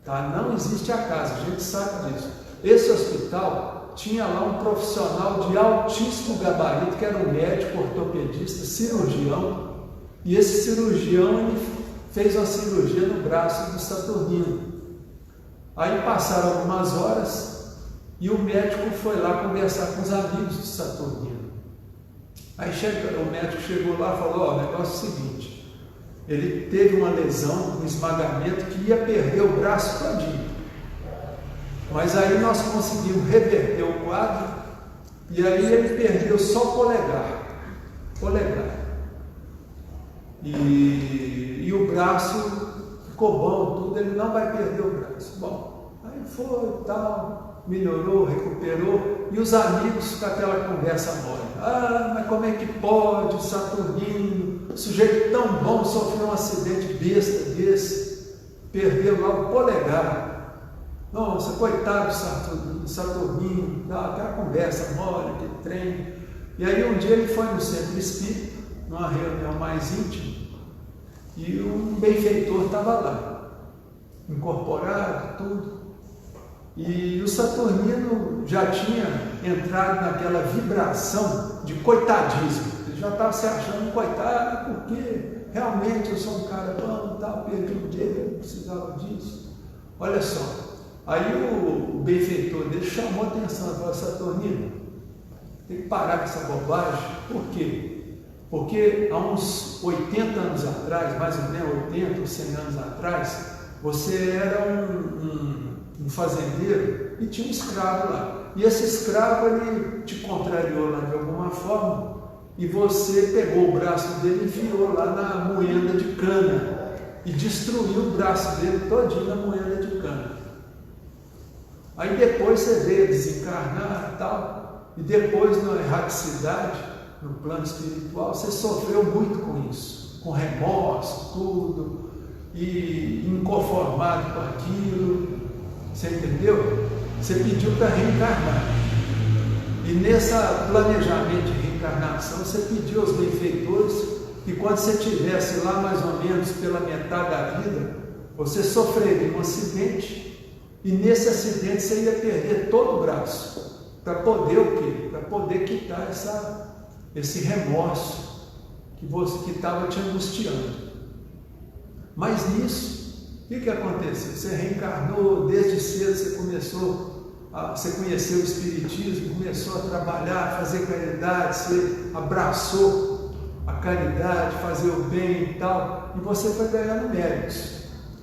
tá? Não existe acaso, a gente sabe disso. Esse hospital tinha lá um profissional de altíssimo gabarito, que era um médico, ortopedista, cirurgião, e esse cirurgião ele fez uma cirurgia no braço do Saturnino. Aí passaram algumas horas e o médico foi lá conversar com os amigos do Saturnino. Aí o médico chegou lá e falou: o negócio é o seguinte, ele teve uma lesão, um esmagamento, que ia perder o braço todinho. Mas aí nós conseguimos reverter o quadro e aí ele perdeu só polegar. E o braço ficou bom, tudo, ele não vai perder o braço. Bom, aí foi, tal, melhorou, recuperou, e os amigos com aquela conversa mole. Mas como é que pode, o Saturnino, sujeito tão bom, sofreu um acidente besta desse, perdeu lá o polegar. Nossa, coitado do Saturnino, aquela conversa mole, aquele trem. E aí um dia ele foi no centro espírita, numa reunião mais íntima, e um benfeitor estava lá, incorporado, tudo. E o Saturnino já tinha entrado naquela vibração de coitadismo. Ele já estava se achando coitado, porque realmente eu sou um cara bom, perdi o dinheiro, eu precisava disso. Olha só. Aí o benfeitor dele chamou a atenção, falou: Saturnino, tem que parar com essa bobagem. Por quê? Porque há uns 80 anos atrás, mais ou menos 80 ou 100 anos atrás, você era um fazendeiro e tinha um escravo lá. E esse escravo, ele te contrariou lá de alguma forma e você pegou o braço dele e enfiou lá na moenda de cana e destruiu o braço dele todinho na moenda de cana. Aí depois você veio desencarnar e tal, e depois na erraticidade, no plano espiritual, você sofreu muito com isso, com remorso, tudo, e inconformado com aquilo, você entendeu? Você pediu para reencarnar, e nesse planejamento de reencarnação, você pediu aos benfeitores que quando você estivesse lá mais ou menos pela metade da vida, você sofreria um acidente, e nesse acidente você ia perder todo o braço, para poder o quê? Para poder quitar esse remorso que estava te angustiando. Mas nisso, o que aconteceu? Você reencarnou, desde cedo você conheceu o Espiritismo, começou a trabalhar, fazer caridade, você abraçou a caridade, fazer o bem e tal, e você foi ganhando méritos.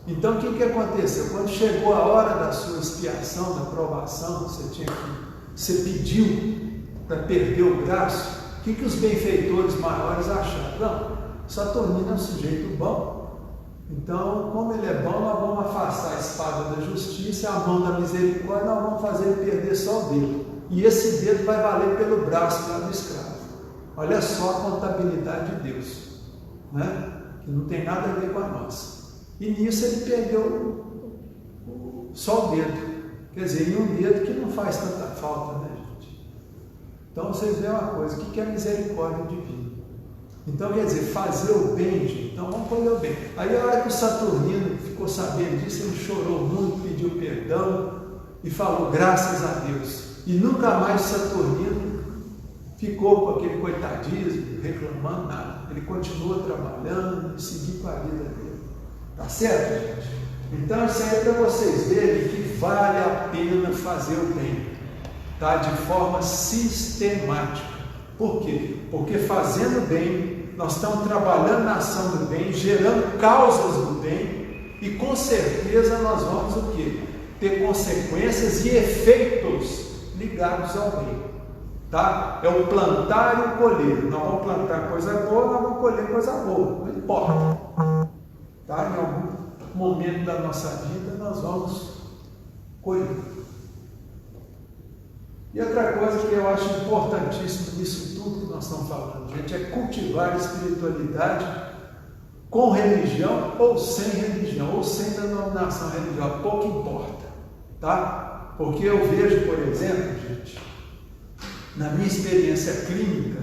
Então, o que aconteceu? Quando chegou a hora da sua expiação, da provação, você pediu para perder o braço, o que os benfeitores maiores acharam? Não, Saturnino é um sujeito bom. Então, como ele é bom, nós vamos afastar a espada da justiça, a mão da misericórdia, nós vamos fazer ele perder só o dedo. E esse dedo vai valer pelo braço lá do escravo. Olha só a contabilidade de Deus, né? Que não tem nada a ver com a nossa. E nisso ele perdeu só o dedo. Quer dizer, e um dedo que não faz tanta falta, né, gente? Então vocês veem uma coisa, o que é misericórdia divina? Então, quer dizer, fazer o bem, gente. Então, vamos fazer o bem. Aí, a hora que o Saturnino ficou sabendo disso, ele chorou muito, pediu perdão e falou, graças a Deus. E nunca mais o Saturnino ficou com aquele coitadismo, reclamando nada. Ele continua trabalhando e seguiu com a vida dele. Tá certo, gente? Então, isso aí é para vocês verem que vale a pena fazer o bem, tá? De forma sistemática. Por quê? Porque fazendo bem, nós estamos trabalhando na ação do bem, gerando causas do bem, e com certeza nós vamos o quê? Ter consequências e efeitos ligados ao bem. Tá? É o plantar e o colher. Nós vamos plantar coisa boa, nós vamos colher coisa boa, não importa. Tá? Em algum momento da nossa vida nós vamos colher. E outra coisa que eu acho importantíssima nisso tudo que nós estamos falando, gente, é cultivar a espiritualidade com religião ou sem religião, ou sem denominação religiosa, pouco importa, tá? Porque eu vejo, por exemplo, gente, na minha experiência clínica,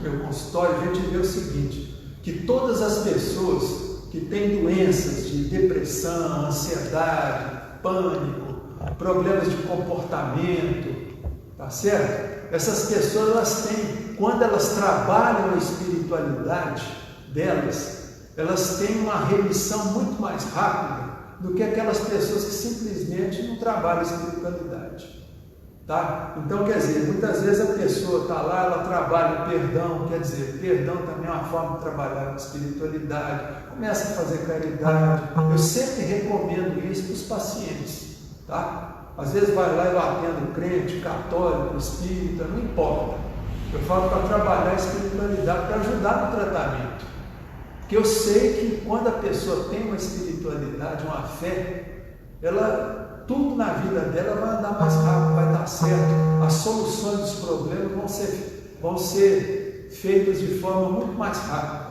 meu consultório, a gente vê o seguinte, que todas as pessoas que têm doenças de depressão, ansiedade, pânico, problemas de comportamento, tá certo? Essas pessoas, elas têm, quando elas trabalham a espiritualidade delas, elas têm uma remissão muito mais rápida do que aquelas pessoas que simplesmente não trabalham a espiritualidade, tá? Então, quer dizer, muitas vezes a pessoa está lá, ela trabalha o perdão, quer dizer, perdão também é uma forma de trabalhar a espiritualidade, começa a fazer caridade. Eu sempre recomendo isso para os pacientes, tá? Às vezes vai lá e eu atendo crente, católico, espírita, não importa. Eu falo para trabalhar a espiritualidade, para ajudar no tratamento. Porque eu sei que quando a pessoa tem uma espiritualidade, uma fé, ela, tudo na vida dela vai andar mais rápido, vai dar certo. As soluções dos problemas vão ser feitas de forma muito mais rápida.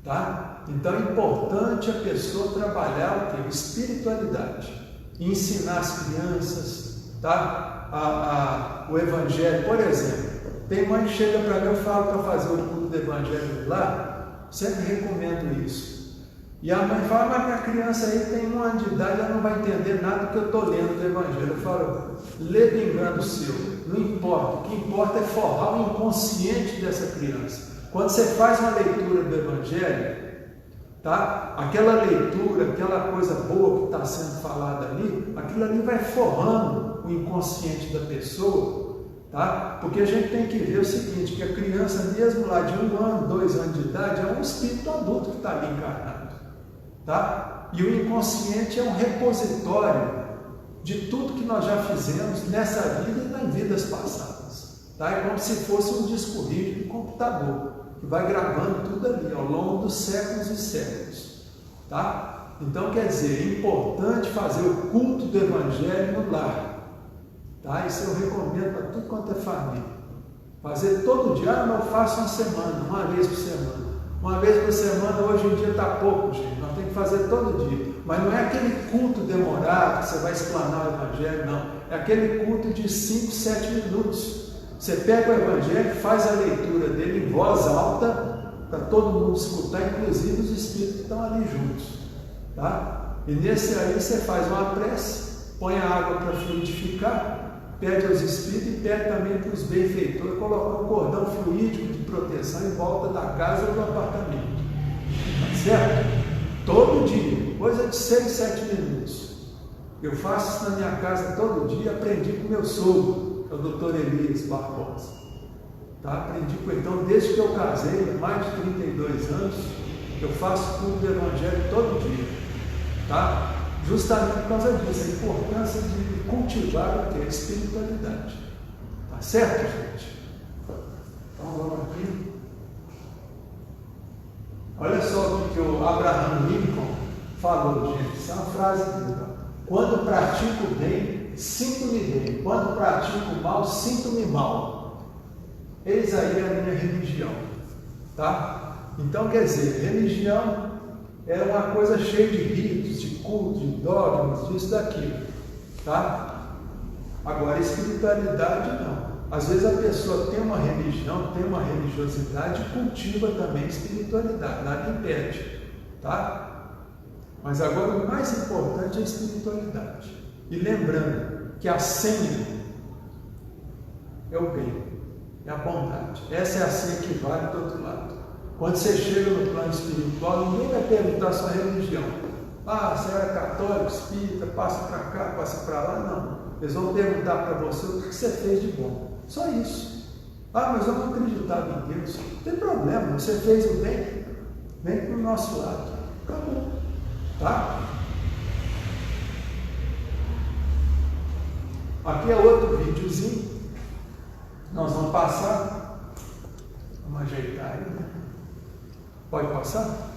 Tá? Então é importante a pessoa trabalhar o quê? Espiritualidade. E ensinar as crianças, tá? O Evangelho, por exemplo. Tem mãe que chega para mim, eu falo para fazer o culto do Evangelho lá, sempre recomendo isso. E a mãe fala, mas minha criança aí tem 1 ano de idade, ela não vai entender nada do que eu estou lendo do Evangelho. Eu falo, lê do engano seu, não importa. O que importa é forrar o inconsciente dessa criança. Quando você faz uma leitura do Evangelho, tá? Aquela leitura, aquela coisa boa que está sendo falada ali, aquilo ali vai forrando o inconsciente da pessoa, tá? Porque a gente tem que ver o seguinte, que a criança, mesmo lá de 1 ano, 2 anos de idade, é um espírito adulto que está ali encarnado, tá? E o inconsciente é um repositório de tudo que nós já fizemos nessa vida e nas vidas passadas, tá? É como se fosse um disco rígido de computador, que vai gravando tudo ali, ao longo dos séculos e séculos, tá? Então, quer dizer, é importante fazer o culto do Evangelho no lar, tá? Isso eu recomendo para tudo quanto é família. Fazer todo dia, eu faço uma vez por semana. Uma vez por semana, hoje em dia está pouco, gente, nós temos que fazer todo dia. Mas não é aquele culto demorado, que você vai explanar o Evangelho, não. É aquele culto de 5, 7 minutos. Você pega o Evangelho, faz a leitura dele em voz alta, para todo mundo escutar, inclusive os espíritos que estão ali juntos, tá? E nesse aí você faz uma prece, põe a água para fluidificar, pede aos espíritos e pede também para os benfeitores colocar um cordão fluídico de proteção em volta da casa ou do apartamento, tá certo? Todo dia, coisa de 6, 7 minutos. Eu faço isso na minha casa todo dia, aprendi com meu sogro, o Dr. Elias Barbosa, tá? Aprendi com ele. Então, desde que eu casei, há mais de 32 anos, eu faço culto do Evangelho todo dia, tá? Justamente por causa disso, a importância de cultivar o que é a espiritualidade, tá certo, gente? Então, vamos aqui. Olha só o que o Abraham Lincoln falou, gente. Isso é uma frase dele. Quando pratico o bem, sinto-me bem. Quando pratico o mal, sinto-me mal. Eis aí a minha religião. Tá? Então, quer dizer, religião é uma coisa cheia de ritos, de cultos, de dogmas, disso, daquilo. Tá? Agora, espiritualidade não. Às vezes a pessoa tem uma religião, tem uma religiosidade e cultiva também a espiritualidade, nada impede, tá? Mas agora o mais importante é a espiritualidade. E lembrando que a senha é o bem, é a bondade. Essa é a senha que vale do outro lado. Quando você chega no plano espiritual, ninguém vai perguntar a sua religião. Ah, você era católico, espírita, passa para cá, passa para lá. Não. Eles vão perguntar para você o que você fez de bom. Só isso. Ah, mas eu não acreditava em Deus. Não tem problema, você fez o bem. Vem para o nosso lado. Acabou. Tá? Aqui é outro videozinho. Nós vamos passar. Vamos ajeitar aí, né? Pode passar?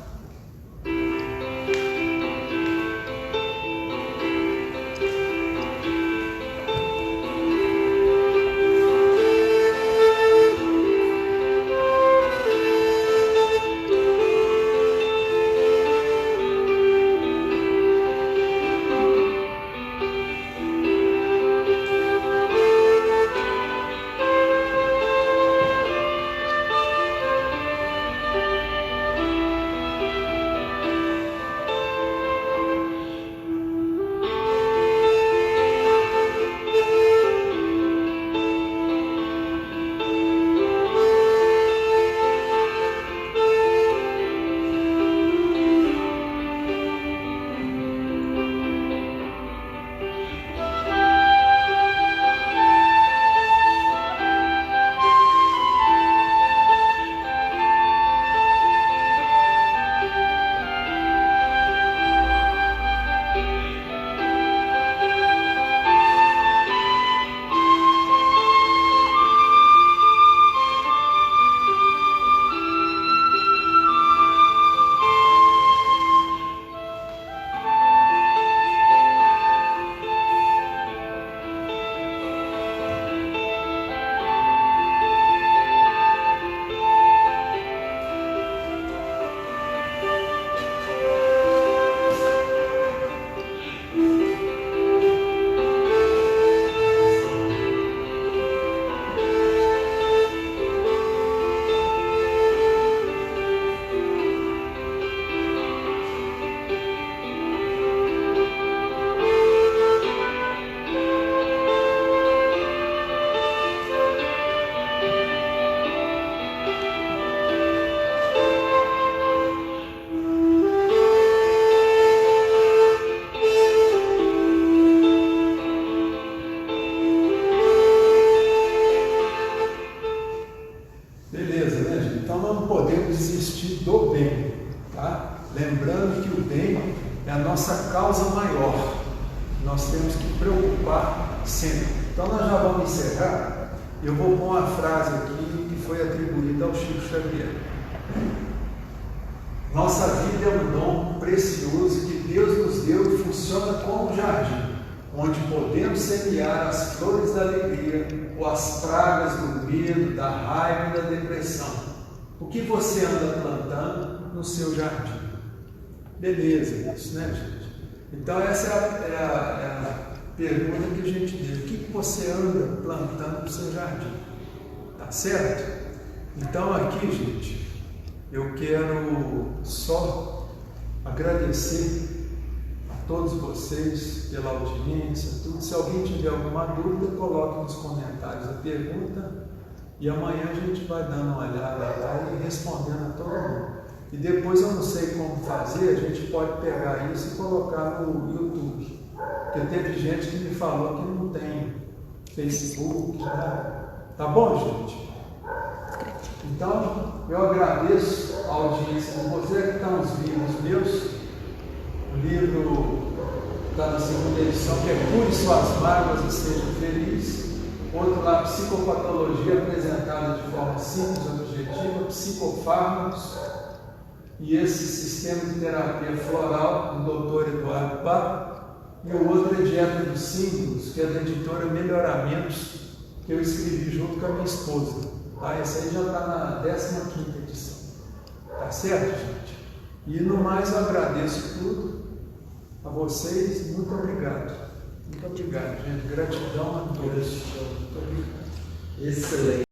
Lembrando que o bem é a nossa causa maior. Nós temos que preocupar sempre. Então nós já vamos encerrar. Eu vou pôr uma frase aqui que foi atribuída ao Chico Xavier. Nossa vida é um dom precioso que Deus nos deu e funciona como um jardim, onde podemos semear as flores da alegria ou as pragas do medo, da raiva e da depressão. O que você anda plantando no seu jardim? Beleza, isso, né, gente? Então essa é a pergunta que a gente diz. O que você anda plantando no seu jardim? Tá certo? Então aqui, gente, eu quero só agradecer a todos vocês pela audiência, tudo. Se alguém tiver alguma dúvida, coloque nos comentários a pergunta e amanhã a gente vai dando uma olhada lá e respondendo a todo mundo. E depois eu não sei como fazer, a gente pode pegar isso e colocar no YouTube. Porque teve gente que me falou que não tem Facebook, né? Tá bom, gente? Então, eu agradeço a audiência de vocês. Aqui estão os livros meus. O livro está na segunda edição, que é Cure Suas Mágoas e Seja Feliz. Outro lá, Psicopatologia apresentada de forma simples e objetiva, Psicofármacos. e esse sistema de terapia floral do Dr. Eduardo Pato, e o outro é Dieta dos Símbolos, que é da editora Melhoramentos, que eu escrevi junto com a minha esposa. Tá? Esse aí já está na 15ª edição. Tá certo, gente? E no mais eu agradeço tudo a vocês. Muito obrigado. Muito obrigado, gente. Gratidão a todos. Muito obrigado. Excelente.